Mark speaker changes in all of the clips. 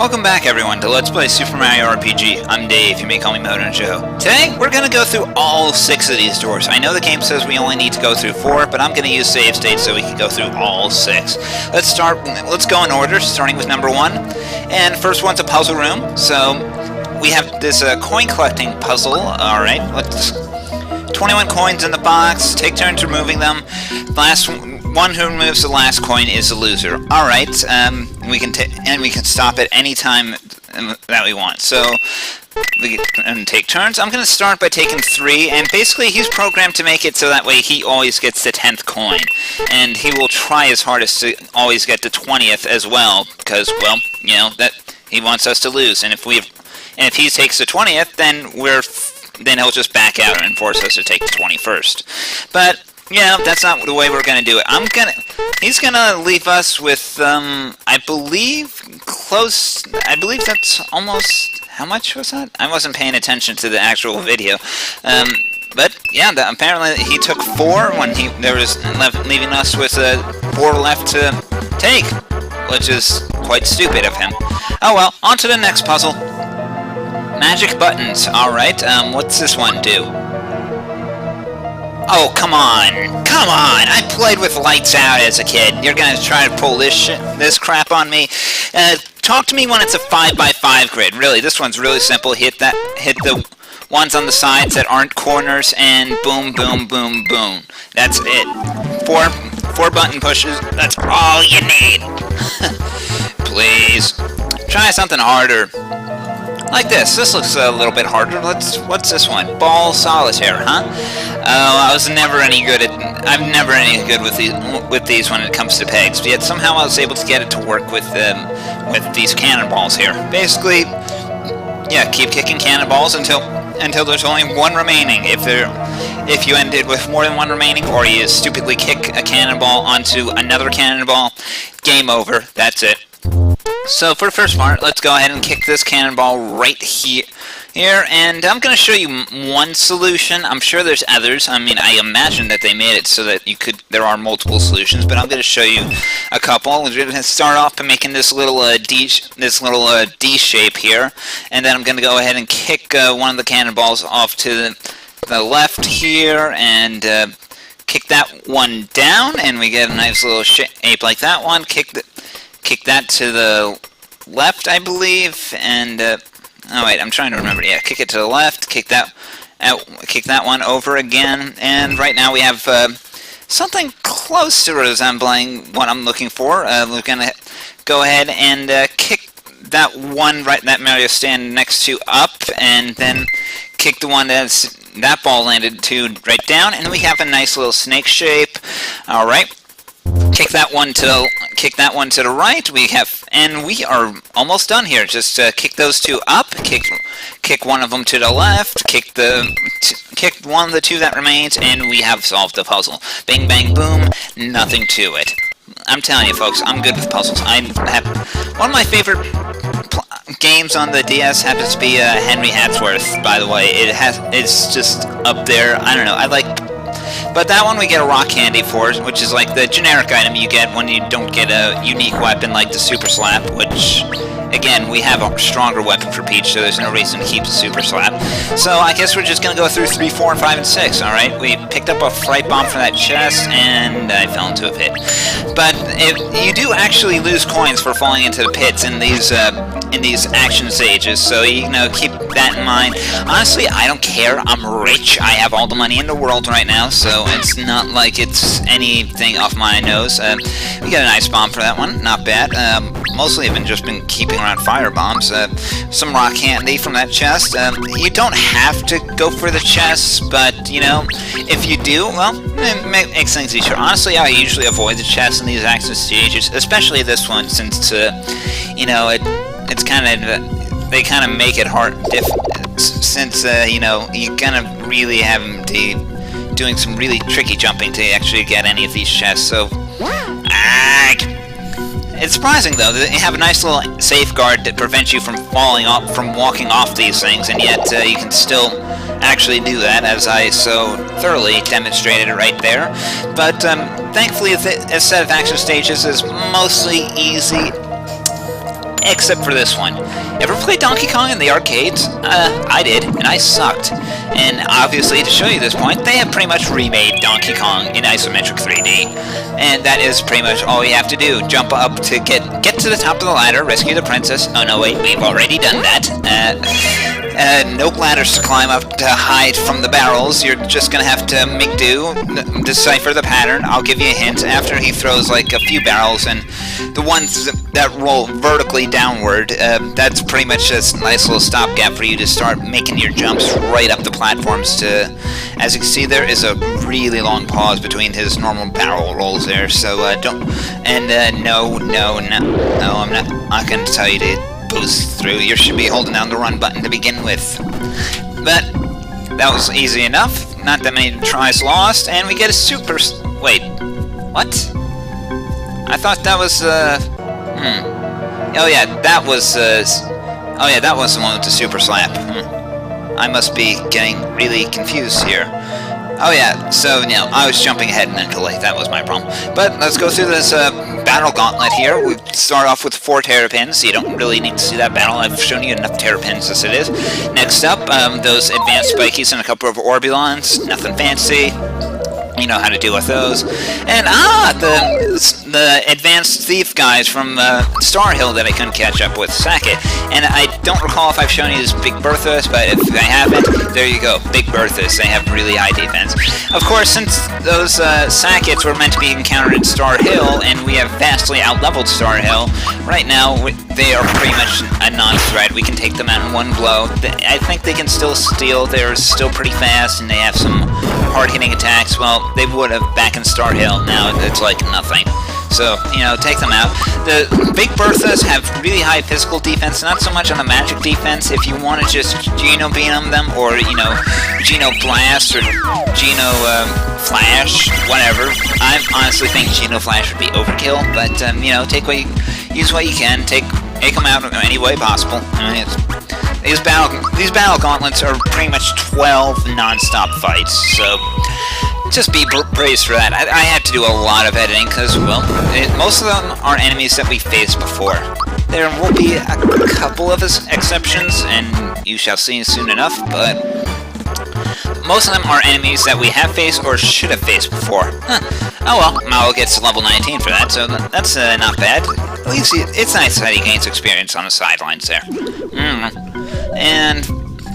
Speaker 1: Welcome back everyone to Let's Play Super Mario RPG. I'm Dave, you may call me Moto Joe. Today, we're going to go through all 6 of these doors. I know the game says we only need to go through 4, but I'm going to use save states so we can go through all 6. Let's go in order, starting with number 1. And first one's a puzzle room. So, we have this coin collecting puzzle. Alright, let's... 21 coins in the box, take turns removing them. Last one who removes the last coin is the loser. Alright, we can stop at any time that we want. So we can take turns. I'm going to start by taking 3, and basically he's programmed to make it so that way he always gets the 10th coin. And he will try his hardest to always get the 20th as well, because, well, you know, that he wants us to lose. And if he takes the 20th, then he'll just back out and force us to take the 21st. But, you know, that's not the way we're going to do it. He's going to leave us with, I believe that's almost, how much was that? I wasn't paying attention to the actual video. But, yeah, apparently he took 4 when leaving us with 4 left to take, which is quite stupid of him. Oh well, on to the next puzzle. Magic buttons. Alright, what's this one do? Oh, come on! Come on! I played with lights out as a kid. You're gonna try to pull this crap on me? Talk to me when it's a 5x5 grid. Really, this one's really simple. Hit the ones on the sides that aren't corners, and boom, boom, boom, boom. That's it. 4 button pushes. That's all you need. Please. Try something harder. Like this. This looks a little bit harder. What's this one? Ball solitaire, huh? Oh, I'm never any good with these when it comes to pegs. But yet somehow I was able to get it to work with these cannonballs here. Basically, yeah, keep kicking cannonballs until there's only 1 remaining. If you ended with more than 1 remaining, or you stupidly kick a cannonball onto another cannonball, game over. That's it. So for the first part, let's go ahead and kick this cannonball right here, and I'm going to show you one solution. I'm sure there's others. I mean, I imagine that they made it so that there are multiple solutions, but I'm going to show you a couple. We're going to start off by making this little D shape here, and then I'm going to go ahead and kick one of the cannonballs off to the left here, and kick that one down, and we get a nice little shape like that one. Kick that to the left, I believe, and, oh wait, I'm trying to remember, yeah, kick it to the left, kick that one over again, and right now we have, something close to resembling what I'm looking for. We're gonna go ahead and, kick that one that Mario stand next to up, and then kick the one that ball landed to right down, and we have a nice little snake shape. Alright. Kick that one to the right. We are almost done here. Just kick those 2 up. Kick one of them to the left. Kick one of the 2 that remains, and we have solved the puzzle. Bing, bang, boom. Nothing to it. I'm telling you, folks, I'm good with puzzles. One of my favorite games on the DS happens to be Henry Hatsworth. By the way, it's just up there. I don't know. But that one we get a rock candy for, which is like the generic item you get when you don't get a unique weapon like the Super Slap, which, again, we have a stronger weapon for Peach, so there's no reason to keep the Super Slap. So I guess we're just going to go through 3, 4, and 5, and 6, alright? We picked up a fright bomb from that chest, and I fell into a pit. But you do actually lose coins for falling into the pits in these action stages, so, you know, keep that in mind. Honestly, I don't care. I'm rich. I have all the money in the world right now, so it's not like it's anything off my nose. We got a nice bomb for that one. Not bad. Mostly I've just been keeping around fire bombs. Some rock candy from that chest. You don't have to go for the chest, but, you know, if you do, well, it makes things easier. Honestly, I usually avoid the chest in these action stages, especially this one, since, you know, it's kind of, they kind of make it hard, since, you know, you kind of really have them doing some really tricky jumping to actually get any of these chests, so, it's surprising, though, that you have a nice little safeguard that prevents you from walking off these things, and yet you can still actually do that, as I so thoroughly demonstrated it right there. But thankfully, this set of action stages is mostly easy. except for this one. Ever played Donkey Kong in the arcades? I did, and I sucked. And obviously, to show you this point, they have pretty much remade Donkey Kong in isometric 3D. And that is pretty much all you have to do. Jump up to get to the top of the ladder, rescue the princess. Oh no, wait, we've already done that. No ladders to climb up to hide from the barrels. You're just gonna have to make do, decipher the pattern. I'll give you a hint. After he throws like a few barrels, and the ones that roll vertically downward, that's pretty much a nice little stopgap for you to start making your jumps right up the platforms. As you can see, there is a really long pause between his normal barrel rolls there. So don't. And no, I'm not gonna tell you to boost through. You should be holding down the run button to begin with. But that was easy enough. Not that many tries lost, and we get a super. Wait, what? I thought that was Oh yeah, that was oh yeah, that was the one with the super slap. I must be getting really confused here. Oh yeah, so, you know, I was jumping ahead mentally, that was my problem. But let's go through this battle gauntlet here. We start off with 4 terrapins, so you don't really need to see that battle. I've shown you enough terrapins as it is. Next up, those advanced spikies and a couple of Orbulons, nothing fancy. You know how to deal with those. And the advanced thief guys from Star Hill that I couldn't catch up with, Sackett. And I don't recall if I've shown you this Big Berthas, but if I haven't, there you go, Big Berthas. They have really high defense. Of course, since those Sacketts were meant to be encountered in Star Hill, and we have vastly outleveled Star Hill, right now they are pretty much a non-threat. We can take them out in one blow. I think they can still steal. They're still pretty fast, and they have some hard-hitting attacks. Well, they would have back in Star Hill. Now it's like nothing. So, you know, take them out. The Big Berthas have really high physical defense, not so much on the magic defense. If you want to just Geno Beam them, or, you know, Geno Blast, or Geno Flash, whatever. I honestly think Geno Flash would be overkill, but, you know, use what you can. Take them out in any way possible. I mean, these battle gauntlets are pretty much 12 non-stop fights, so just be braced for that. I had to do a lot of editing because, well, most of them are enemies that we faced before. There will be a couple of exceptions, and you shall see soon enough, but most of them are enemies that we have faced or should have faced before. Oh well, Mao gets to level 19 for that, so that's not bad. At least it's nice that he gains experience on the sidelines there. And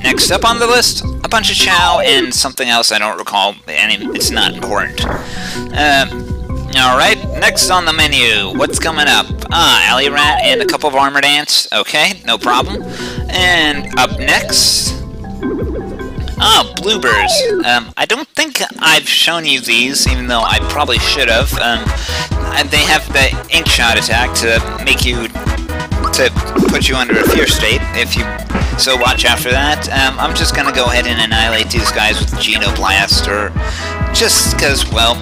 Speaker 1: next up on the list, a bunch of Chow and something else I don't recall, and it's not important. Alright, next on the menu, what's coming up? Alley Rat and a couple of Armored Ants. Okay, no problem. And up next, Bloopers. I don't think I've shown you these, even though I probably should have. They have the ink shot attack to put you under a fear state, so watch out for that. I'm just gonna go ahead and annihilate these guys with Geno Blast, or just because, well,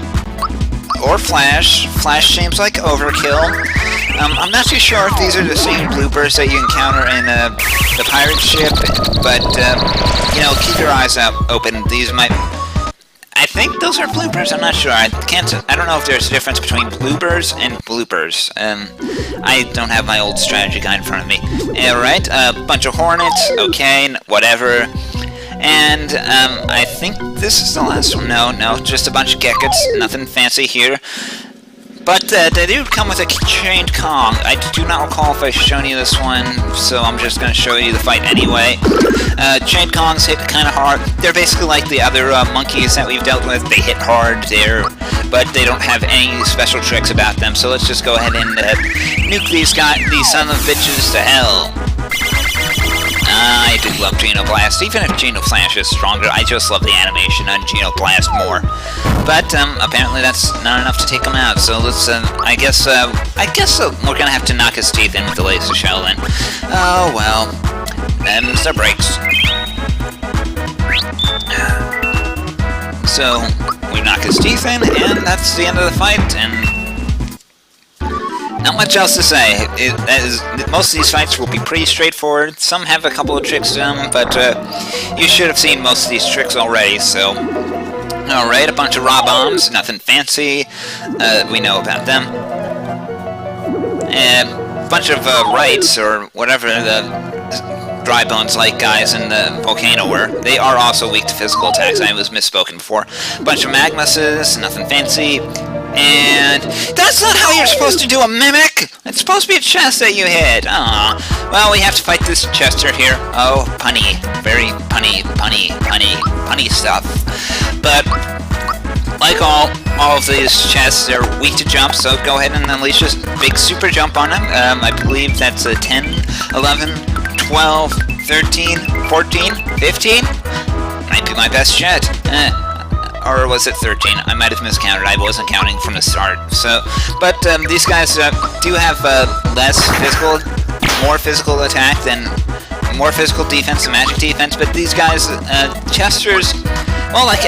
Speaker 1: or Flash. Flash seems like overkill. I'm not too sure if these are the same bloopers that you encounter in the pirate ship, but you know, keep your eyes open. These might. I think those are bloopers. I'm not sure. I don't know if there's a difference between bloopers and bloopers. I don't have my old strategy guide in front of me. Alright, a bunch of Hornets. Okay, whatever. And I think this is the last one. No, just a bunch of Geckets. Nothing fancy here. But they do come with a chained Kong. I do not recall if I've shown you this one, so I'm just going to show you the fight anyway. Chained Kongs hit kind of hard. They're basically like the other monkeys that we've dealt with. They hit hard there, but they don't have any special tricks about them. So let's just go ahead and nuke these son of bitches to hell. I do love Geno Blast. Even if Geno Flash is stronger, I just love the animation on Geno Blast more. But apparently that's not enough to take him out. So let's. I guess we're gonna have to knock his teeth in with the laser shell then. Oh well. Them's the breaks. So we knock his teeth in, and that's the end of the fight. And not much else to say. Most of these fights will be pretty straightforward. Some have a couple of tricks to them, but you should have seen most of these tricks already, so. Alright, a bunch of raw bombs, nothing fancy. We know about them. And bunch of rights, or whatever the dry bones like guys in the volcano were. They are also weak to physical attacks. I was misspoken before. Bunch of magmuses, nothing fancy. And that's not how you're supposed to do a mimic! It's supposed to be a chest that you hit. Aww. Well, we have to fight this Chester here. Oh, punny. Very punny stuff. But like all of these chests, they're weak to jump, so go ahead and unleash this big super jump on them. I believe that's a 10, 11, 12, 13, 14, 15? Might be my best yet. Or was it 13? I might have miscounted. I wasn't counting from the start. So, but these guys do have more physical attack than more physical defense than magic defense. But these guys, Chesters, well, like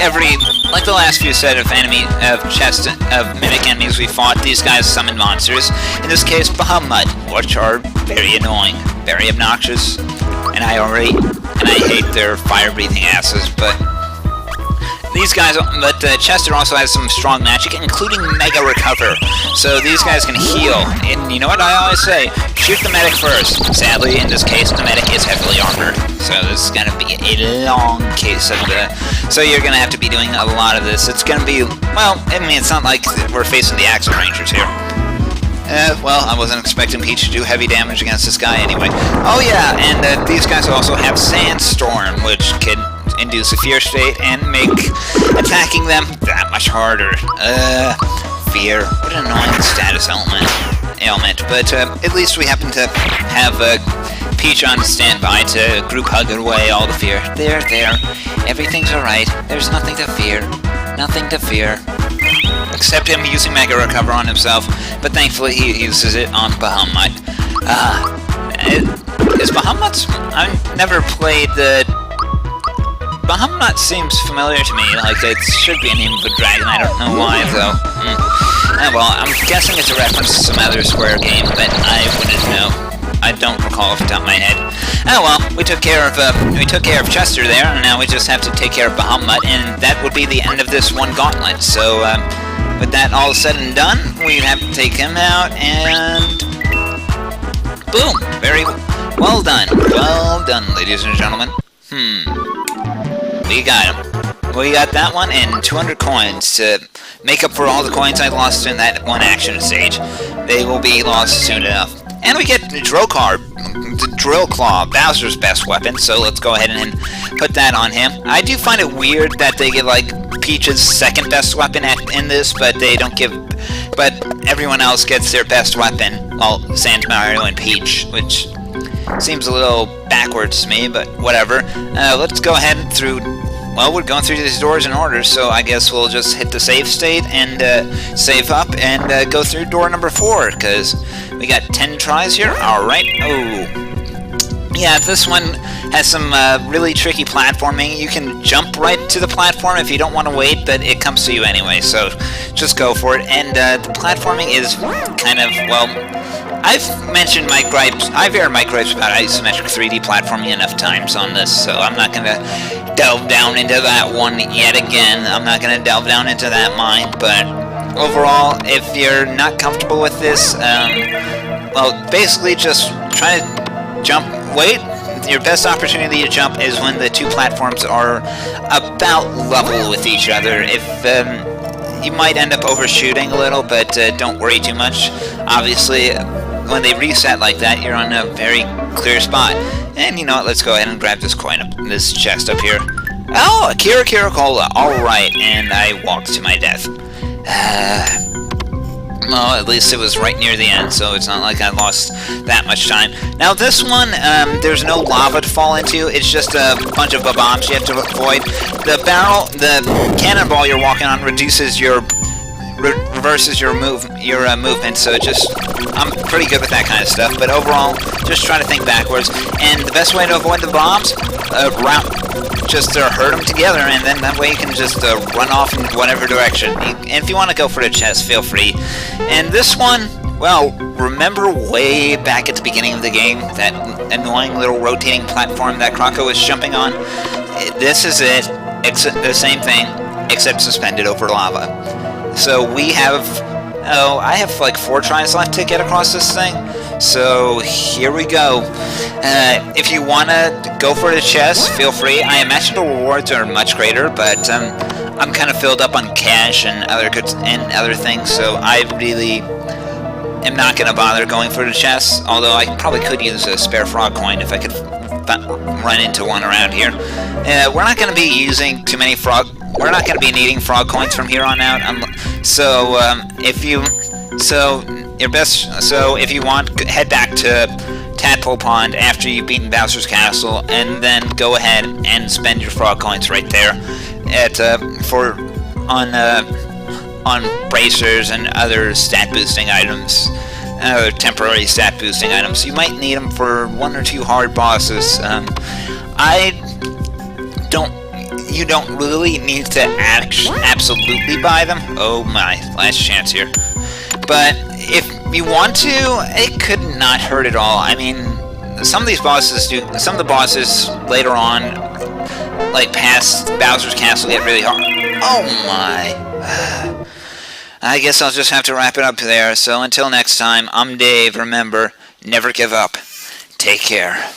Speaker 1: the last few set of mimic enemies we fought, these guys summon monsters. In this case, Bahamut, which are very annoying, very obnoxious, and I hate their fire-breathing asses, but. These guys, but Chester also has some strong magic, including Mega Recover. So these guys can heal. And you know what I always say? Shoot the medic first. Sadly, in this case, the medic is heavily armored. So this is going to be a long case of so you're going to have to be doing a lot of this. It's going to be, well, I mean, it's not like we're facing the Axle Rangers here. Well, I wasn't expecting Peach to do heavy damage against this guy anyway. Oh yeah, and these guys also have Sandstorm, which can induce a fear state and make attacking them that much harder. Fear. What an annoying status ailment. But at least we happen to have Peach on standby to group hug away all the fear. There. Everything's alright. There's nothing to fear. Nothing to fear. Except him using Mega Recover on himself, but thankfully he uses it on Bahamut. Is Bahamut's... I've never played the... Bahamut seems familiar to me, like it should be a name of a dragon, I don't know why though. Well, I'm guessing it's a reference to some other Square game, but I wouldn't know. I don't recall off the top of my head. Oh well, we took care of Chester there, and now we just have to take care of Bahamut, and that would be the end of this one gauntlet. So, with that all said and done, we have to take him out, and boom! Very well done. Well done, ladies and gentlemen. We got him. We got that one and 200 coins to make up for all the coins I lost in that one action stage. They will be lost soon enough. And we get the Drocar, the Drill Claw, Bowser's best weapon, so let's go ahead and put that on him. I do find it weird that they give, like, Peach's second best weapon in this, but they don't give... But everyone else gets their best weapon, well, Sand Mario and Peach, which seems a little backwards to me, but whatever. Let's go ahead through... Well, we're going through these doors in order, so I guess we'll just hit the save state and save up and go through door number 4, because we got 10 tries here. Alright. Oh. Yeah, this one has some really tricky platforming. You can jump right to the platform if you don't want to wait, but it comes to you anyway, so just go for it. And the platforming is kind of, well... I've mentioned my gripes, I've aired my gripes about isometric 3D platforming enough times on this, so I'm not going to delve down into that one yet again. I'm not going to delve down into that mine, but overall, if you're not comfortable with this, well, basically just try to jump, wait. Your best opportunity to jump is when the two platforms are about level with each other. If, you might end up overshooting a little, but don't worry too much. Obviously, when they reset like that, you're on a very clear spot. And you know what, let's go ahead and grab this coin up, this chest up here. Oh, a Kira Cola. Alright, and I walked to my death. Well, at least it was right near the end, so it's not like I lost that much time. Now this one, there's no lava to fall into, it's just a bunch of bombs you have to avoid. The cannonball you're walking on reduces your... reverses your movement, so I'm pretty good with that kind of stuff, but overall, just try to think backwards, and the best way to avoid the bombs, just herd them together, and then that way you can just run off in whatever direction. And if you want to go for the chest, feel free. And this one, well, remember way back at the beginning of the game, that annoying little rotating platform that Croco was jumping on? This is it, the same thing, except suspended over lava. So we have, I have like 4 tries left to get across this thing. So here we go. If you want to go for the chest, feel free. I imagine the rewards are much greater, but I'm kind of filled up on cash and other things, so I really am not going to bother going for the chest, although I probably could use a spare frog coin if I could run into one around here. We're not going to be using too many we're not going to be needing frog coins from here on out. So if you want, head back to Tadpole Pond after you've beaten Bowser's Castle, and then go ahead and spend your frog coins right there on bracers and other stat boosting items. Temporary stat boosting items. You might need them for 1 or 2 hard bosses. You don't really need to absolutely buy them. Oh my, last chance here. But if you want to, it could not hurt at all. I mean, some of the bosses later on, like past Bowser's Castle, get really hard. Oh my. I guess I'll just have to wrap it up there. So until next time, I'm Dave. Remember, never give up. Take care.